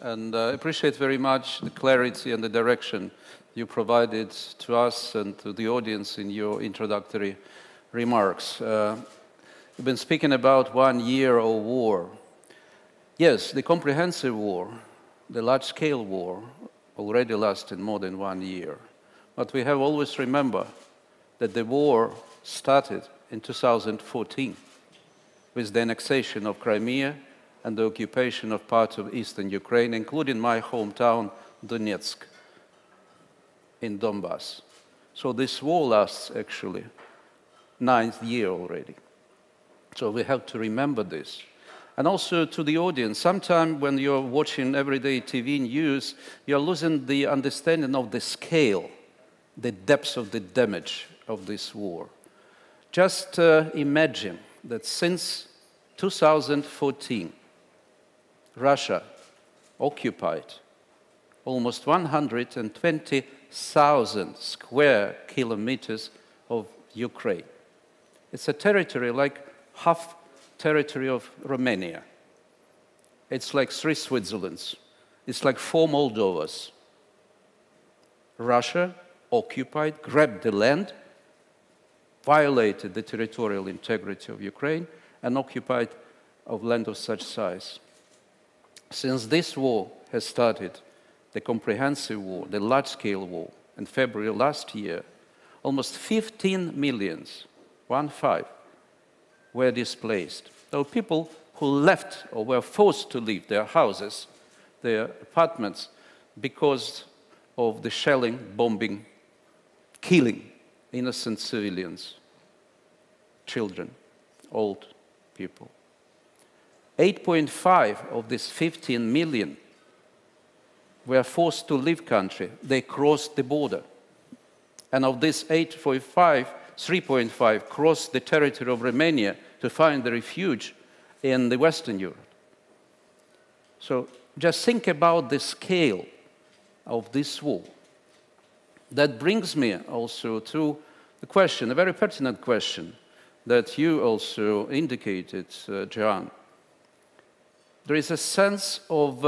and I appreciate very much the clarity and the direction you provided to us and to the audience in your introductory remarks. You've been speaking about 1 year of war. Yes, the comprehensive war, the large-scale war, already lasted more than 1 year. But we have always remember that the war started in 2014 with the annexation of Crimea and the occupation of parts of eastern Ukraine, including my hometown, Donetsk, in Donbass. So this war lasts actually 9th year already. So we have to remember this. And also to the audience, sometimes when you're watching everyday TV news, you're losing the understanding of the scale, the depth of the damage of this war. Just imagine that since 2014, Russia occupied almost 120,000 square kilometers of Ukraine. It's a territory like half territory of Romania. It's like 3 Switzerlands. It's like 4 Moldovas. Russia occupied, grabbed the land, violated the territorial integrity of Ukraine, and occupied of land of such size. Since this war has started, the comprehensive war, the large-scale war, in February last year, almost 15 million, 1-5, were displaced. There were people who left or were forced to leave their houses, their apartments, because of the shelling, bombing, killing innocent civilians, children, old people. 8.5 of these 15 million were forced to leave country. They crossed the border. And of this 8.5, 3.5 crossed the territory of Romania to find the refuge in the Western Europe. So just think about the scale of this war. That brings me also to the question, a very pertinent question that you also indicated, John. There is a sense of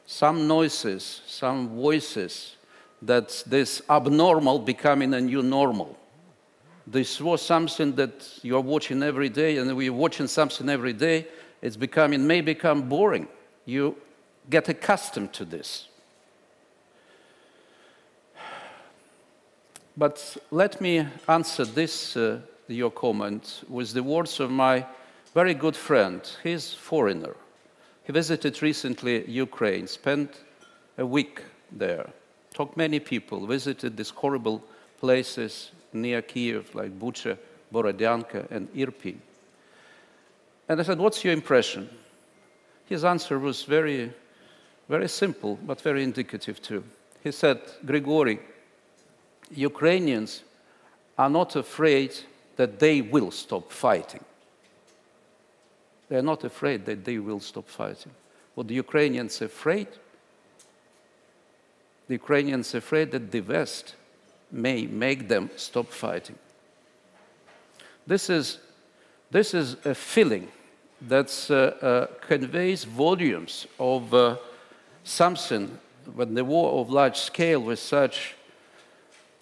some noises, some voices, that this abnormal becoming a new normal. This was something that you are watching every day, and we're watching something every day. It's becoming, may become boring. You get accustomed to this. But let me answer this, your comment, with the words of my very good friend. He's a foreigner. He visited recently Ukraine, spent a week there, talked to many people, visited these horrible places near Kiev, like Bucha, Borodyanka, and Irpin. And I said, what's your impression? His answer was very, very simple, but very indicative too. He said, Hryhoriy, Ukrainians are not afraid that they will stop fighting. They are not afraid that they will stop fighting. What the Ukrainians are afraid? The Ukrainians are afraid that the West may make them stop fighting. This is a feeling that conveys volumes of something when the war of large scale with such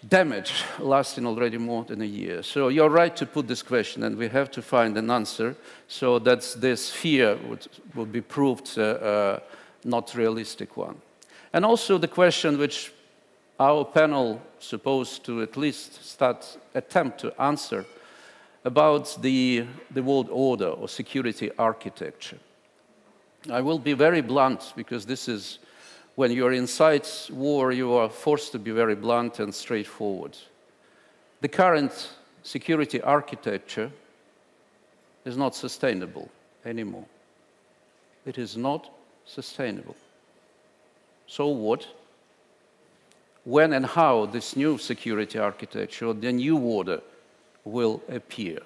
damage lasting already more than a year. So you're right to put this question, and we have to find an answer so that this fear would be proved not realistic one. And also the question which our panel supposed to at least attempt to answer about the world order or security architecture. I will be very blunt, because this is, when you're inside war, you are forced to be very blunt and straightforward. The current security architecture is not sustainable anymore. It is not sustainable. So what? When and how this new security architecture, or the new order, will appear?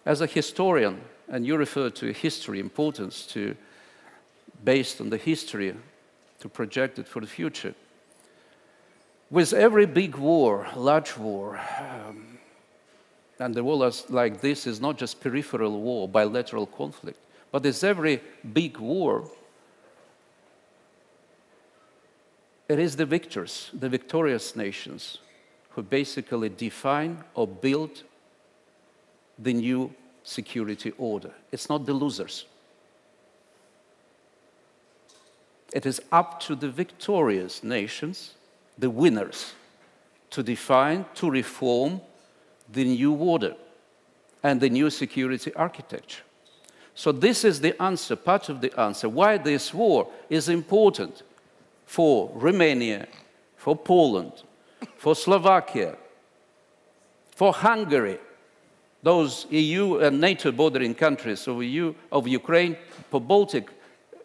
As a historian, and you refer to history, importance to, based on the history, to project it for the future. With every big war, large war, and the war like this is not just peripheral war, bilateral conflict, but as every big war, it is the victors, the victorious nations, who basically define or build the new security order. It's not the losers. It is up to the victorious nations, the winners, to define, to reform the new order and the new security architecture. So this is the answer, part of the answer, why this war is important for Romania, for Poland, for Slovakia, for Hungary, those EU and NATO bordering countries of Ukraine, for Baltic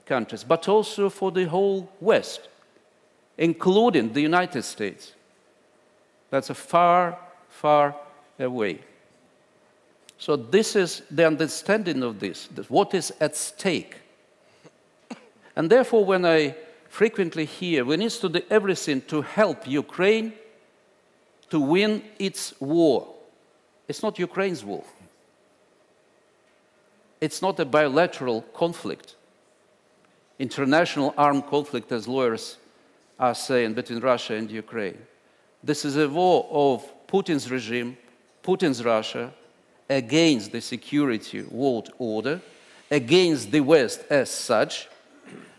countries, but also for the whole West, including the United States. That's a far, far away. So this is the understanding of this, what is at stake. And therefore, when I frequently hear we need to do everything to help Ukraine to win its war, it's not Ukraine's war. It's not a bilateral conflict, international armed conflict, as lawyers are saying, between Russia and Ukraine. This is a war of Putin's regime, Putin's Russia, against the security world order, against the West as such,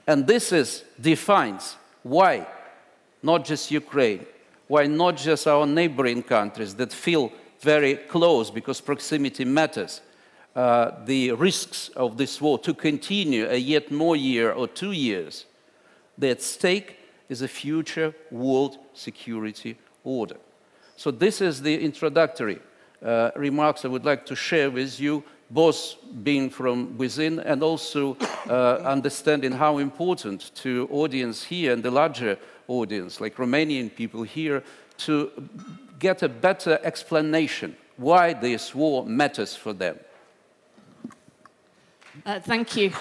and this defines why not just Ukraine, why not just our neighboring countries that feel very close because proximity matters, the risks of this war to continue a yet more year or 2 years. The at stake is a future world security order. So this is the introductory remarks I would like to share with you, both being from within and also understanding how important to audience here and the larger audience, like Romanian people here, to get a better explanation why this war matters for them. Thank you.